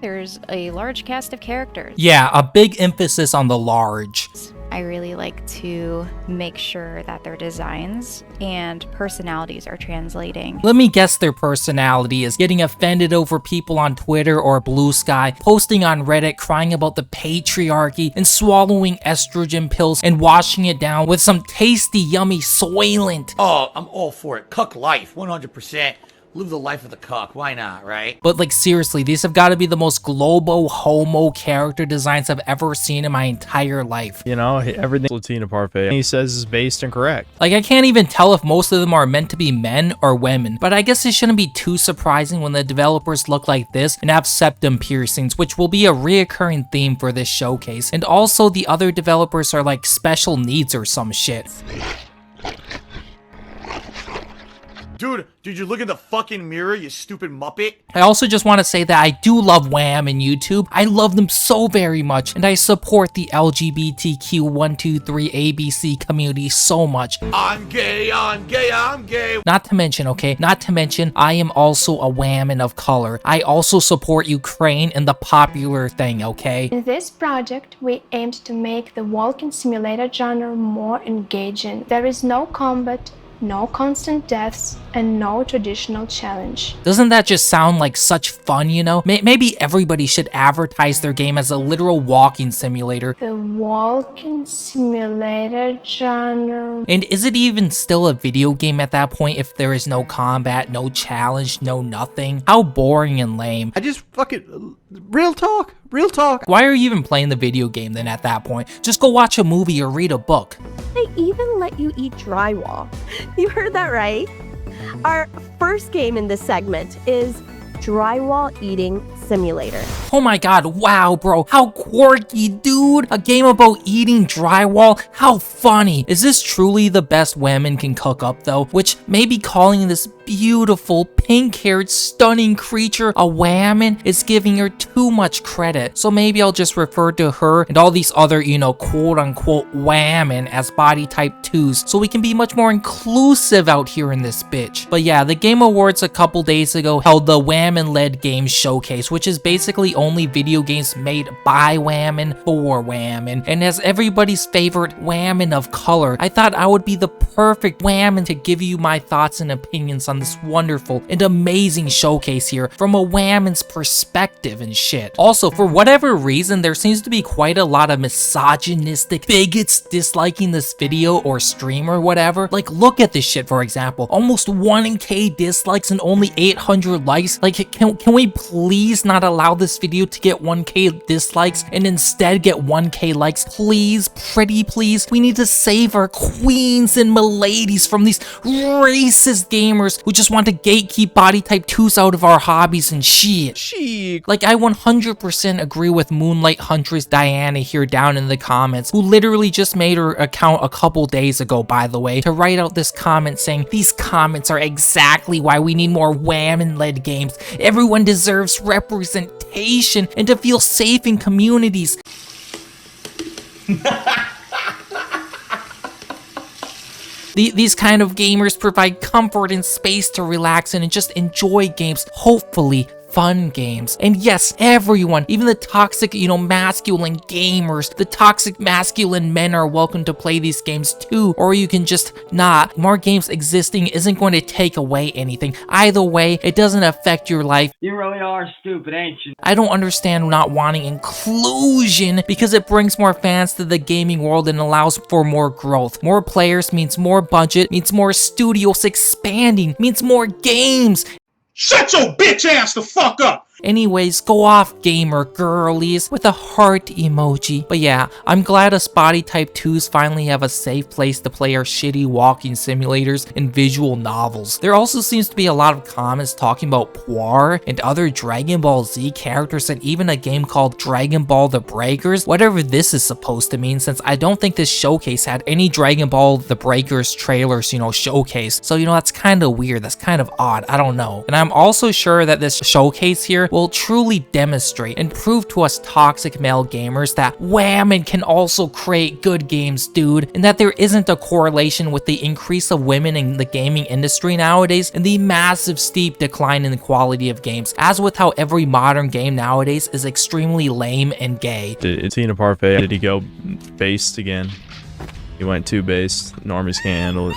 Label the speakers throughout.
Speaker 1: There's a large cast of characters.
Speaker 2: Yeah, a big emphasis on the large.
Speaker 1: I really like to make sure that their designs and personalities are translating.
Speaker 2: Let me guess their personality is getting offended over people on Twitter or Blue Sky, posting on Reddit crying about the patriarchy, and swallowing estrogen pills and washing it down with some tasty, yummy Soylent.
Speaker 3: Oh, I'm all for it. Cuck life, 100%. Live the life of the cuck, why not, right?
Speaker 2: But like seriously, these have got to be the most globo homo character designs I've ever seen in my entire life.
Speaker 4: You know, everything Latina Parfait he says is based and correct.
Speaker 2: Like I can't even tell if most of them are meant to be men or women, but I guess it shouldn't be too surprising when the developers look like this and have septum piercings, which will be a reoccurring theme for this showcase. And also the other developers are like special needs or some shit.
Speaker 3: Dude, you look in the fucking mirror, you stupid muppet?
Speaker 2: I also just want to say that I do love Wham and YouTube. I love them so very much, and I support the LGBTQ123 ABC community so much.
Speaker 3: I'm gay, I'm gay, I'm gay.
Speaker 2: Not to mention, okay, I am also a Whammin of color. I also support Ukraine and the popular thing, okay?
Speaker 5: In this project, we aimed to make the walking simulator genre more engaging. There is no combat, no constant deaths, and no traditional challenge.
Speaker 2: Doesn't that just sound like such fun, you know? Maybe everybody should advertise their game as a literal walking simulator.
Speaker 5: The walking simulator genre.
Speaker 2: And is it even still a video game at that point if there is no combat, no challenge, no nothing? How boring and lame.
Speaker 4: I just fucking... Real talk. Real talk.
Speaker 2: Why are you even playing the video game then at that point? Just go watch a movie or read a book.
Speaker 6: They even let you eat drywall. You heard that right? Our first game in this segment is Drywall Eating Simulator.
Speaker 2: Oh my god, wow bro, how quirky, dude! A game about eating drywall? How funny! Is this truly the best women can cook up though? Which maybe calling this beautiful, pink-haired, stunning creature a whammon is giving her too much credit. So maybe I'll just refer to her and all these other, you know, quote-unquote whammon as body type 2s so we can be much more inclusive out here in this bitch. But yeah, the Game Awards a couple days ago held the Whammon-led Games Showcase, which is basically only video games made by Whammon for Whammon. And as everybody's favorite Whammon of color, I thought I would be the perfect Whammon to give you my thoughts and opinions on this wonderful and amazing showcase here from a Whammon's perspective and shit. Also, for whatever reason, there seems to be quite a lot of misogynistic bigots disliking this video or stream or whatever. Like, look at this shit, for example. Almost 1K dislikes and only 800 likes. Like, can we please not allow this video to get 1K dislikes and instead get 1K likes? Please, pretty please. We need to save our queens and miladies from these racist gamers who just want to gatekeep body type 2s out of our hobbies and shit. Like, I 100% agree with Moonlight Huntress Diana here down in the comments, who literally just made her account a couple days ago, by the way, to write out this comment saying, "These comments are exactly why we need more Whammon-led games. Everyone deserves representation and to feel safe in communities." These kind of gamers provide comfort and space to relax in and just enjoy games, hopefully fun games. And yes, everyone, even the toxic, you know, masculine gamers, the toxic masculine men are welcome to play these games too, or you can just not. More games existing isn't going to take away anything. Either way, it doesn't affect your life.
Speaker 7: You really are stupid, ain't you?
Speaker 2: I don't understand not wanting inclusion because it brings more fans to the gaming world and allows for more growth. More players means more budget, means more studios expanding, means more games.
Speaker 8: Shut your bitch ass the fuck up!
Speaker 2: Anyways, go off gamer girlies with a heart emoji. But yeah, I'm glad us body type 2s finally have a safe place to play our shitty walking simulators and visual novels. There also seems to be a lot of comments talking about Poir and other Dragon Ball Z characters and even a game called Dragon Ball The Breakers, whatever this is supposed to mean, since I don't think this showcase had any Dragon Ball The Breakers trailers, you know, showcase. So, you know, that's kind of weird, that's kind of odd, I don't know. And I'm also sure that this showcase here here will truly demonstrate and prove to us toxic male gamers that women can also create good games, dude, and that there isn't a correlation with the increase of women in the gaming industry nowadays and the massive steep decline in the quality of games, as with how every modern game nowadays is extremely lame and gay.
Speaker 4: It's Tina Parfait. Did he go based again? He went too based. Normies can't handle it.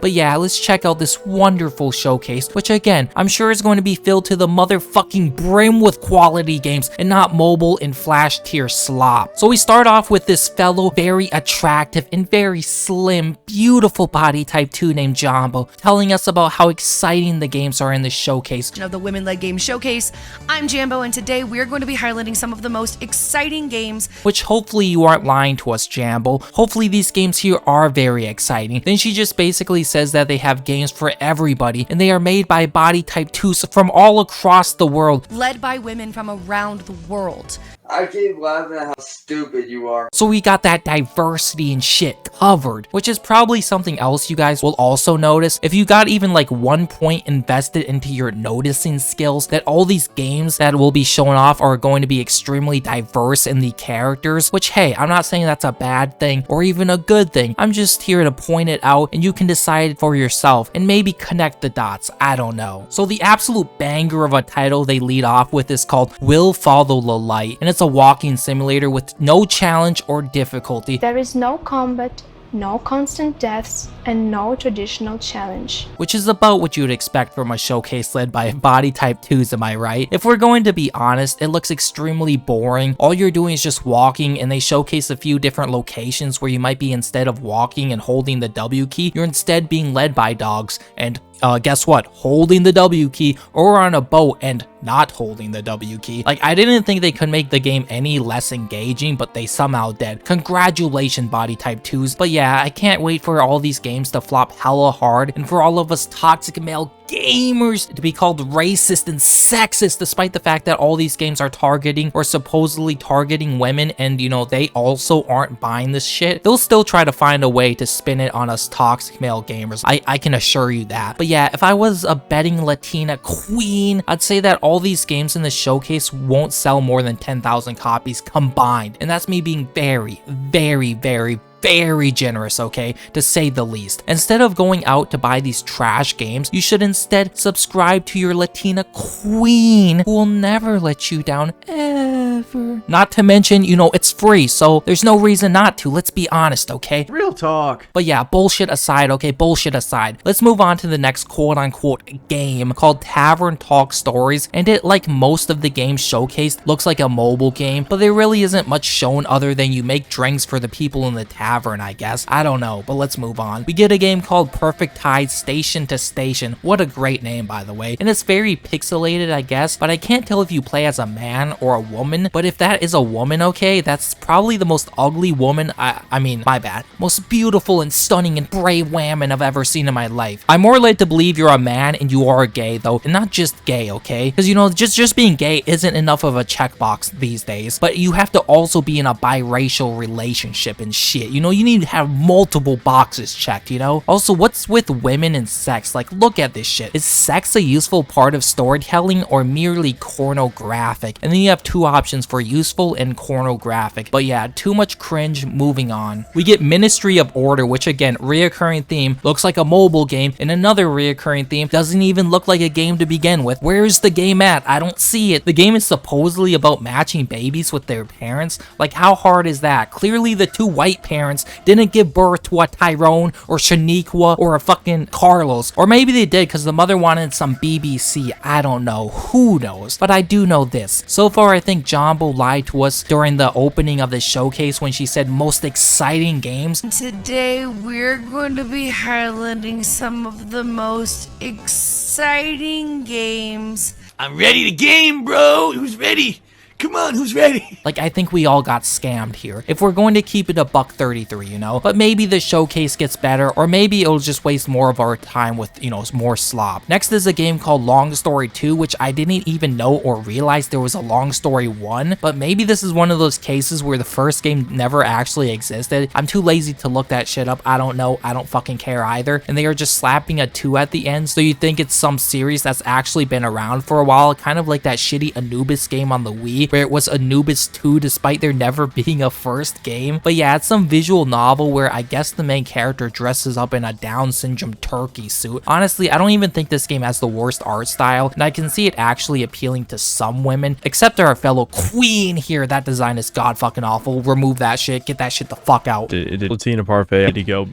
Speaker 2: But yeah, let's check out this wonderful showcase, which again, I'm sure is going to be filled to the motherfucking brim with quality games and not mobile and flash tier slop. So we start off with this fellow very attractive and very slim, beautiful body type 2 named Jumbo, telling us about how exciting the games are in this showcase.
Speaker 9: Of the Women-led Game Showcase. I'm Jambo, and today we're going to be highlighting some of the most exciting games.
Speaker 2: Which hopefully you aren't lying to us, Jambo. Hopefully these games here are very exciting. Then she just basically says that they have games for everybody, and they are made by body type 2s from all across the world.
Speaker 9: Led by women from around the world.
Speaker 10: I keep laughing at how stupid you are.
Speaker 2: So we got that diversity and shit covered, which is probably something else you guys will also notice. If you got even like 1 point invested into your noticing skills, that all these games that will be shown off are going to be extremely diverse in the characters, which hey, I'm not saying that's a bad thing or even a good thing. I'm just here to point it out and you can decide for yourself and maybe connect the dots. I don't know. So the absolute banger of a title they lead off with is called Will Follow the Light, and it's a walking simulator with no challenge or difficulty.
Speaker 5: There is no combat, no constant deaths, and no traditional challenge.
Speaker 2: Which is about what you would expect from a showcase led by body type 2s, am I right? If we're going to be honest, it looks extremely boring. All you're doing is just walking, and they showcase a few different locations where you might be, instead of walking and holding the W key, you're instead being led by dogs, and guess what? Holding the W key, or on a boat and not holding the W key. Like, I didn't think they could make the game any less engaging, but they somehow did. Congratulations, body type 2s. But yeah, I can't wait for all these games to flop hella hard, and for all of us toxic male gamers to be called racist and sexist, despite the fact that all these games are targeting or supposedly targeting women, and you know, they also aren't buying this shit. They'll still try to find a way to spin it on us toxic male gamers. I can assure you that. But yeah, if I was a betting Latina queen, I'd say that all these games in the showcase won't sell more than 10,000 copies combined, and that's me being very, very, very, very generous, okay, to say the least. Instead of going out to buy these trash games, you should instead subscribe to your Latina queen, who will never let you down ever. Not to mention, you know, it's free, so there's no reason not to. Let's be honest, okay?
Speaker 11: Real talk.
Speaker 2: But yeah, bullshit aside, okay, bullshit aside. Let's move on to the next quote-unquote game called Tavern Talk Stories, and it, like most of the games showcased, looks like a mobile game, but there really isn't much shown other than you make drinks for the people in the tavern, I guess. I don't know, but let's move on. We get a game called Perfect Tide Station to Station. What a great name, by the way. And it's very pixelated, I guess, but I can't tell if you play as a man or a woman. But if that is a woman, okay, that's probably the most ugly woman, I mean, my bad, most beautiful and stunning and brave woman I've ever seen in my life. I'm more led to believe you're a man and you are gay, though, and not just gay, okay? Because, you know, just being gay isn't enough of a checkbox these days, but you have to also be in a biracial relationship and shit. You know, you need to have multiple boxes checked, you know? Also, what's with women and sex? Like, look at this shit. Is sex a useful part of storytelling or merely pornographic? And then you have two options for useful and pornographic. But yeah, too much cringe. Moving on. We get Ministry of Order, which again, reoccurring theme, looks like a mobile game, and another reoccurring theme doesn't even look like a game to begin with. Where's the game at? I don't see it. The game is supposedly about matching babies with their parents. Like, how hard is that? Clearly the two white parents didn't give birth to a Tyrone or Shaniqua or a fucking Carlos. Or maybe they did because the mother wanted some BBC. I don't know. Who knows? But I do know this. So far, I think Jumbo lied to us during the opening of the showcase when she said most exciting games.
Speaker 9: Today we're going to be highlighting some of the most exciting games.
Speaker 3: I'm ready to game, bro. Who's ready? Come on, who's ready?
Speaker 2: Like, I think we all got scammed here. If we're going to keep it a $1.33, you know? But maybe the showcase gets better, or maybe it'll just waste more of our time with, you know, more slop. Next is a game called Long Story 2, which I didn't even know or realize there was a Long Story 1, but maybe this is one of those cases where the first game never actually existed. I'm too lazy to look that shit up. I don't know. I don't fucking care either. And they are just slapping a 2 at the end, so you think it's some series that's actually been around for a while, kind of like that shitty Anubis game on the Wii, where it was Anubis 2 despite there never being a first game. But yeah, it's some visual novel where I guess the main character dresses up in a Down syndrome turkey suit. Honestly, I don't even think this game has the worst art style, and I can see it actually appealing to some women, except our fellow queen here. That design is god fucking awful. Remove that shit. Get that shit the fuck out.
Speaker 4: It did Latina Parfait had to go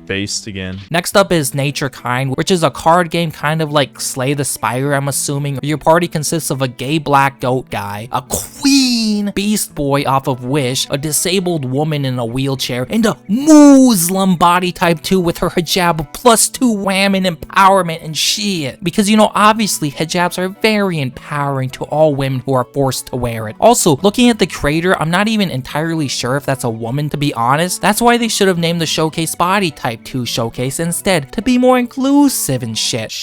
Speaker 4: based again.
Speaker 2: Next up is Nature Kind, which is a card game kind of like Slay the Spire, I'm assuming. Your party consists of a gay black goat guy, a queen beast boy off of Wish, a disabled woman in a wheelchair, and a Muslim body type 2 with her hijab of +2 women empowerment and shit. Because, you know, obviously hijabs are very empowering to all women who are forced to wear it. Also, looking at the creator, I'm not even entirely sure if that's a woman, to be honest. That's why they should have named the showcase Body Type 2 Showcase instead, to be more inclusive and shit.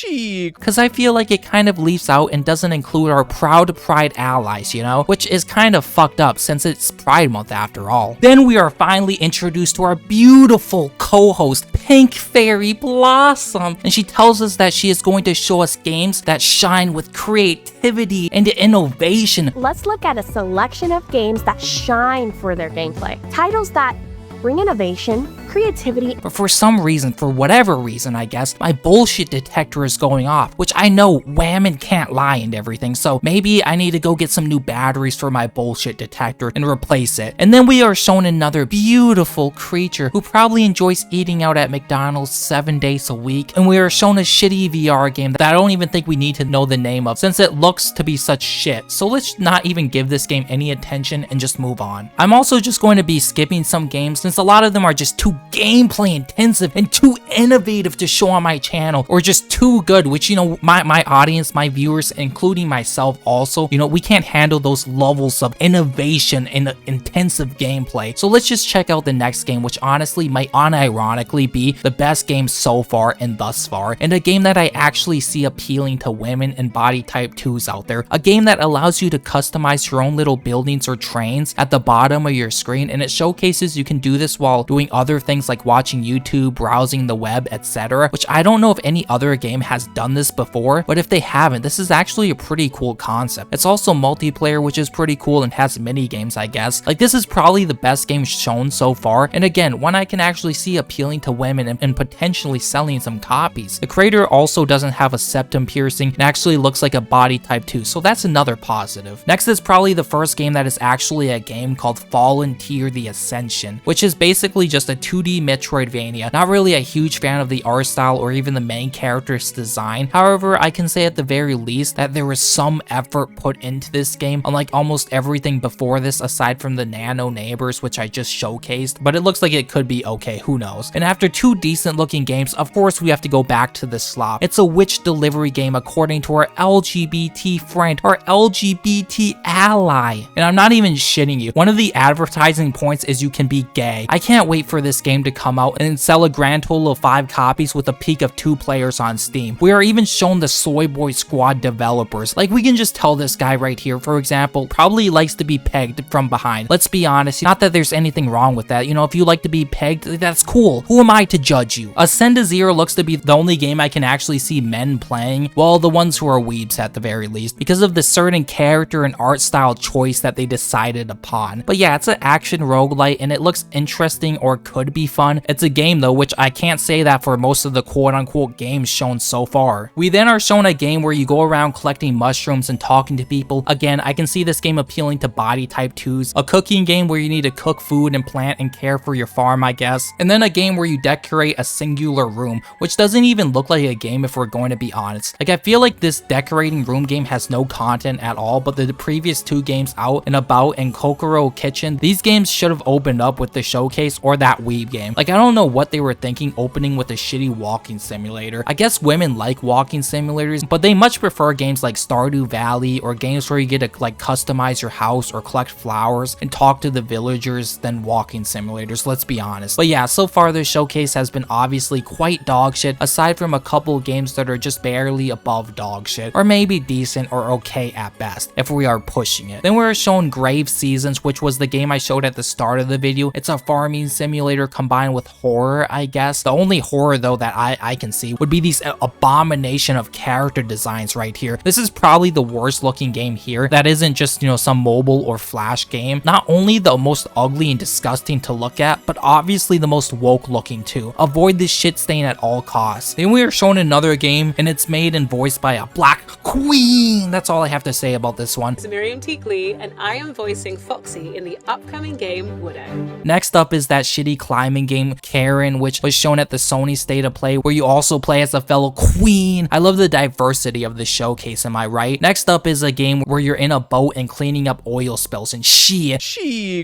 Speaker 2: Because I feel like it kind of leaves out and doesn't include our proud Pride allies, you know? Which is kind of fucked up since it's Pride Month after all. Then we are finally introduced to our beautiful co-host, Pink Fairy Blossom, and she tells us that she is going to show us games that shine with creativity and innovation.
Speaker 6: Let's look at a selection of games that shine for their gameplay. Titles that bring innovation, creativity.
Speaker 2: But for some reason, for whatever reason, I guess, my bullshit detector is going off, which I know women can't lie and everything, so maybe I need to go get some new batteries for my bullshit detector and replace it. And then we are shown another beautiful creature who probably enjoys eating out at McDonald's 7 days a week, and we are shown a shitty VR game that I don't even think we need to know the name of, since it looks to be such shit. So let's not even give this game any attention and just move on. I'm also just going to be skipping some games since a lot of them are just too gameplay intensive and too innovative to show on my channel, or just too good, which, you know, my audience, my viewers, including myself also, you know, we can't handle those levels of innovation and intensive gameplay. So let's just check out the next game, which honestly might unironically be the best game so far and thus far, and a game that I actually see appealing to women and body type 2s out there. A game that allows you to customize your own little buildings or trains at the bottom of your screen, and it showcases you can do this while doing other things like watching YouTube, browsing the web, etc. Which I don't know if any other game has done this before, but if they haven't, this is actually a pretty cool concept. It's also multiplayer, which is pretty cool and has mini games, I guess. Like, this is probably the best game shown so far, and again, one I can actually see appealing to women and potentially selling some copies. The creator also doesn't have a septum piercing and actually looks like a body type 2, so that's another positive. Next is probably the first game that is actually a game called Fallen Tier The Ascension, which is basically just a 2D Metroidvania. Not really a huge fan of the art style or even the main character's design. However, I can say at the very least that there was some effort put into this game, unlike almost everything before this aside from the nano neighbors, which I just showcased, but it looks like it could be okay, who knows. And after 2 decent looking games, of course we have to go back to the slop. It's a witch delivery game according to our LGBT friend, our LGBT ally. And I'm not even shitting you. One of the advertising points is you can be gay. I can't wait for this game to come out and sell a grand total of 5 copies with a peak of 2 players on Steam. We are even shown the Soy Boy Squad developers. Like, we can just tell this guy right here, for example, probably likes to be pegged from behind. Let's be honest, not that there's anything wrong with that. You know, if you like to be pegged, that's cool. Who am I to judge you? Ascend to Zero looks to be the only game I can actually see men playing, well, the ones who are weebs at the very least, because of the certain character and art style choice that they decided upon. But yeah, it's an action roguelite and it looks interesting or could be fun. It's a game though, which I can't say that for most of the quote-unquote games shown so far. We then are shown a game where you go around collecting mushrooms and talking to people. Again, I can see this game appealing to body type 2s. A cooking game where you need to cook food and plant and care for your farm, I guess. And then a game where you decorate a singular room, which doesn't even look like a game if we're going to be honest. Like, I feel like this decorating room game has no content at all, but the previous 2 games Out and About and Kokoro Kitchen, these games should have opened up with the showcase or that weeb game. Like, I don't know what they were thinking opening with a shitty walking simulator. I guess women like walking simulators, but they much prefer games like Stardew Valley or games where you get to like customize your house or collect flowers and talk to the villagers than walking simulators, let's be honest. But yeah, so far this showcase has been obviously quite dog shit, aside from a couple games that are just barely above dog shit, or maybe decent or okay at best, if we are pushing it. Then we were shown Grave Seasons, which was the game I showed at the start of the video. It's a farming simulator combined with horror, I guess. The only horror though that I can see would be these abomination of character designs right here. This is probably the worst looking game here that isn't just, you know, some mobile or flash game. Not only the most ugly and disgusting to look at, but obviously the most woke looking too. Avoid this shit stain at all costs. Then we are shown another game, and it's made and voiced by a black queen. That's all I have to say about this one.
Speaker 11: It's Miriam Teakley, and I am voicing Foxy in the upcoming game Widow.
Speaker 2: Next up is that shitty climbing game Karen, which was shown at the Sony State of Play, where you also play as a fellow queen. I love the diversity of the showcase, am I right? Next up is a game where you're in a boat and cleaning up oil spills and shit.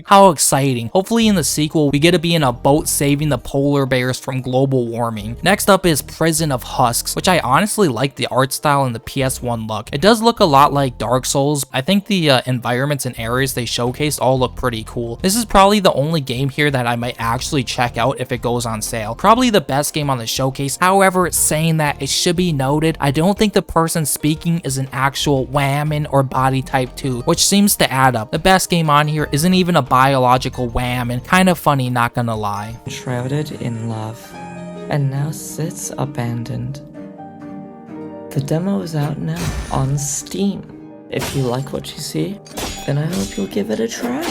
Speaker 2: How exciting. Hopefully in the sequel we get to be in a boat saving the polar bears from global warming. Next up is Prison of Husks, which I honestly like the art style and the PS1 look. It does look a lot like Dark Souls. I think the environments and areas they showcased all look pretty cool. This is probably the only game here that I might actually check out if it goes on sale. Probably the best game on the showcase. However, saying that, it should be noted, I don't think the person speaking is an actual whammon or body type 2, which seems to add up. The best game on here isn't even a biological whammon. Kind of funny, not gonna lie.
Speaker 12: Shrouded in love, and now sits abandoned. The demo is out now on Steam. If you like what you see, then I hope you'll give it a try.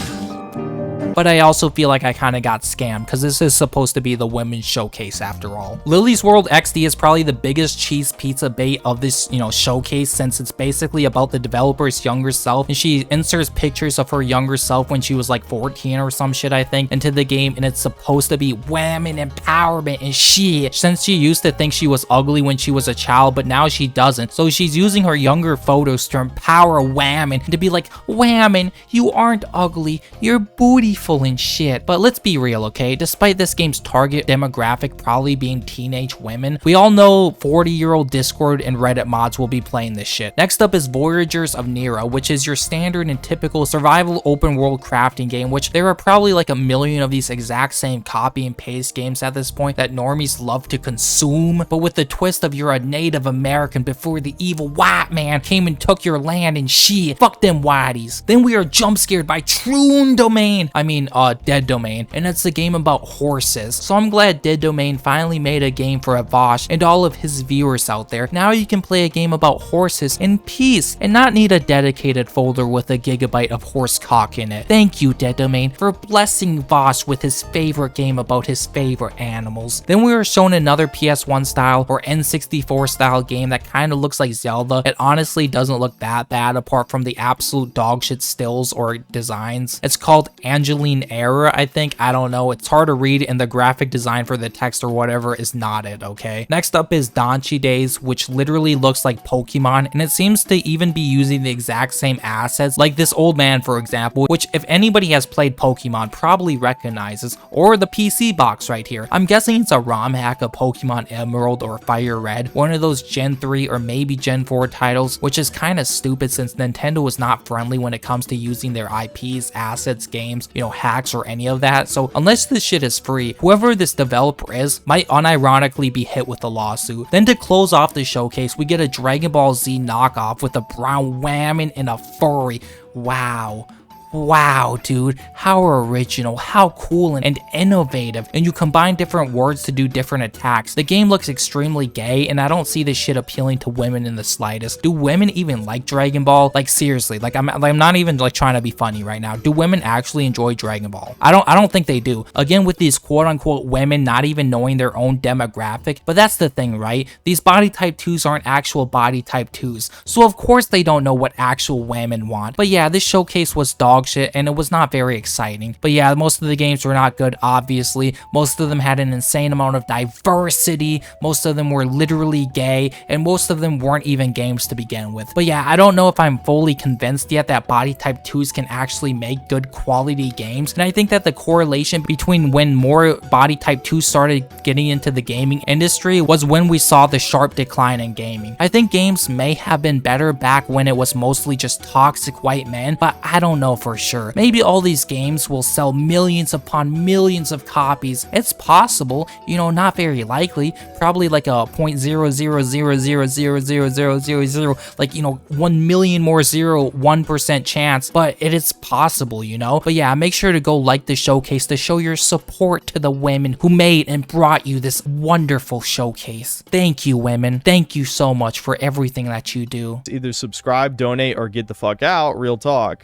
Speaker 2: But I also feel like I kind of got scammed because this is supposed to be the women's showcase after all. Lily's World XD is probably the biggest cheese pizza bait of this, you know, showcase, since it's basically about the developer's younger self, and she inserts pictures of her younger self when she was like 14 or some shit, I think, into the game, and it's supposed to be women empowerment and shit, since she used to think she was ugly when she was a child, but now she doesn't. So she's using her younger photos to empower women, to be like, women, you aren't ugly, you're bootyful and shit. But let's be real, okay? Despite this game's target demographic probably being teenage women, we all know 40-year-old Discord and Reddit mods will be playing this shit. Next up is Voyagers of Nera, which is your standard and typical survival open world crafting game, which there are probably like a million of these exact same copy and paste games at this point that normies love to consume, but with the twist of you're a Native American before the evil white man came and took your land and shit. Fuck them whiteys. Then we are jump scared by True Domain. Dead Domain, and it's a game about horses. So I'm glad Dead Domain finally made a game for Avash and all of his viewers out there. Now you can play a game about horses in peace and not need a dedicated folder with a gigabyte of horse cock in it. Thank you, Dead Domain, for blessing Vosh with his favorite game about his favorite animals. Then we were shown another PS1 style or N64 style game that kind of looks like Zelda. It honestly doesn't look that bad apart from the absolute dogshit stills or designs. It's called Angeline Error, I think. I don't know. It's hard to read, and the graphic design for the text or whatever is not it, okay? Next up is Danchi Days, which literally looks like Pokemon, and it seems to even be using the exact same assets, like this old man, for example, which if anybody has played Pokemon probably recognizes, or the PC box right here. I'm guessing it's a ROM hack of Pokemon Emerald or Fire Red, one of those Gen 3 or maybe Gen 4 titles, which is kind of stupid since Nintendo is not friendly when it comes to using their IPs, assets, games, you know, hacks or any of that. So unless this shit is free, whoever this developer is might unironically be hit with a lawsuit. Then to close off the showcase, we get a Dragon Ball Z knockoff with a brown whammon and a furry. Wow, dude, how original, how cool and innovative, and you combine different words to do different attacks. The game looks extremely gay, and I don't see this shit appealing to women in the slightest. Do women even like Dragon Ball? Like seriously, like I'm not even like trying to be funny right now. Do women actually enjoy Dragon Ball? I don't think they do. Again, with these quote-unquote women not even knowing their own demographic, but that's the thing, right? These body type 2s aren't actual body type 2s, so of course they don't know what actual women want. But yeah, this showcase was dog dog shit, and it was not very exciting. But yeah, most of the games were not good, obviously. Most of them had an insane amount of diversity, most of them were literally gay, and most of them weren't even games to begin with. But yeah, I don't know if I'm fully convinced yet that body type 2s can actually make good quality games, and I think that the correlation between when more body type 2s started getting into the gaming industry was when we saw the sharp decline in gaming. I think games may have been better back when it was mostly just toxic white men, but I don't know for sure. Maybe all these games will sell millions upon millions of copies. It's possible, you know, not very likely, probably like a 0.000000000, like, you know, 1 million more 1% chance, but it is possible, you know. But yeah, make sure to go like the showcase to show your support to the women who made and brought you this wonderful showcase. Thank you, women. Thank you so much for everything that you do.
Speaker 4: Either subscribe, donate, or get the fuck out. Real talk.